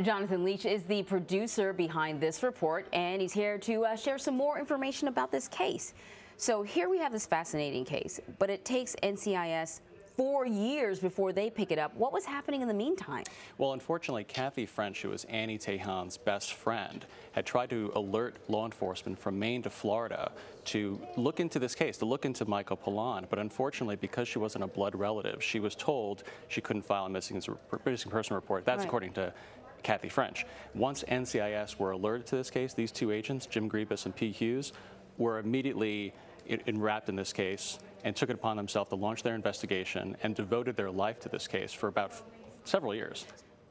Jonathan Leach is the producer behind this report, and he's here to share some more information about this case. So here we have this fascinating case, but it takes NCIS 4 years before they pick it up. What was happening in the meantime? Well, unfortunately, Kathy French, who was Annie Tejan's best friend, had tried to alert law enforcement from Maine to Florida to look into this case, to look into Michael Pollan. But unfortunately, because she wasn't a blood relative, she was told she couldn't file a missing person report. That's right. According to Kathy French. Once NCIS were alerted to this case, these two agents, Jim Griebus and P. Hughes, were immediately enwrapped in this case and took it upon themselves to launch their investigation and devoted their life to this case for about several years.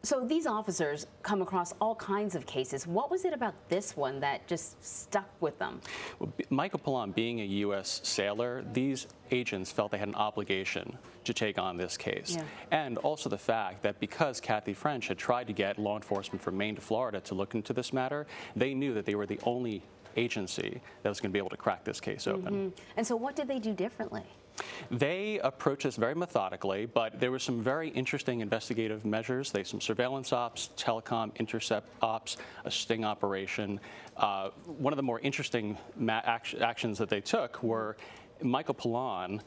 So these officers come across all kinds of cases. What was it about this one that just stuck with them? Well, Michael Pollan, being a U.S. sailor, these agents felt they had an obligation to take on this case. Yeah. And also the fact that because Kathy French had tried to get law enforcement from Maine to Florida to look into this matter, they knew that they were the only agency that was going to be able to crack this case open. And so what did they do differently? They approached this very methodically, but there were some very interesting investigative measures. They had some surveillance ops, telecom intercept ops, a sting operation. One of the more interesting actions that they took were Michael Pollan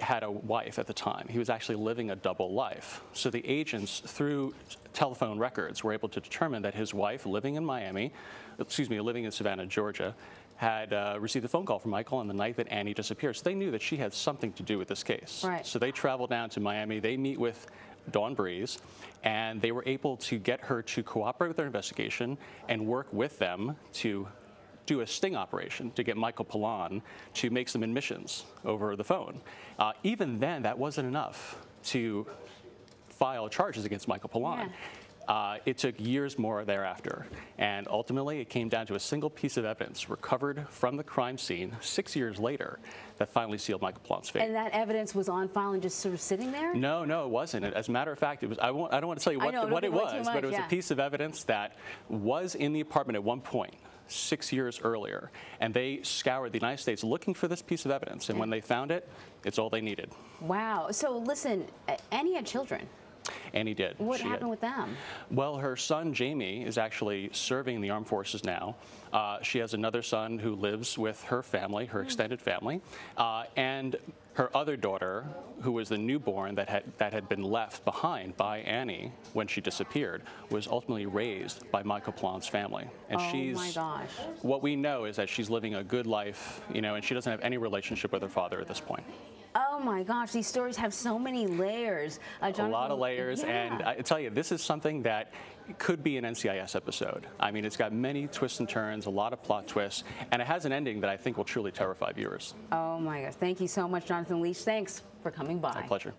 had a wife at the time. He was actually living a double life. So the agents, through telephone records, were able to determine that his wife, living in Savannah, Georgia, had received a phone call from Michael on the night that Annie disappeared. So they knew that she had something to do with this case. Right. So they traveled down to Miami. They meet with Dawn Breeze, and they were able to get her to cooperate with their investigation and work with them to do a sting operation to get Michael Pollan to make some admissions over the phone. Even then, that wasn't enough to file charges against Michael Pollan. Yeah. It took years more thereafter, and ultimately it came down to a single piece of evidence recovered from the crime scene 6 years later that finally sealed Michael Pollan's fate. And that evidence was on file and just sort of sitting there? No, it wasn't. As a matter of fact, it was. I don't want to tell you what it was, but it was a piece of evidence that was in the apartment at one point 6 years earlier, and they scoured the United States looking for this piece of evidence, and when they found it, it's all they needed. Wow. So listen, Annie had children. Annie did. What happened with them? Well, her son, Jamie, is actually serving in the armed forces now. She has another son who lives with her family, her extended family, and her other daughter, who was the newborn that had been left behind by Annie when she disappeared, was ultimately raised by Michael Pollan's family. And oh my gosh. What we know is that she's living a good life, and she doesn't have any relationship with her father at this point. Oh my gosh, these stories have so many layers. A lot of layers, and I tell you, this is something that could be an NCIS episode. I mean, it's got many twists and turns, a lot of plot twists, and it has an ending that I think will truly terrify viewers. Oh my gosh, thank you so much, Jonathan Leach. Thanks for coming by. My pleasure.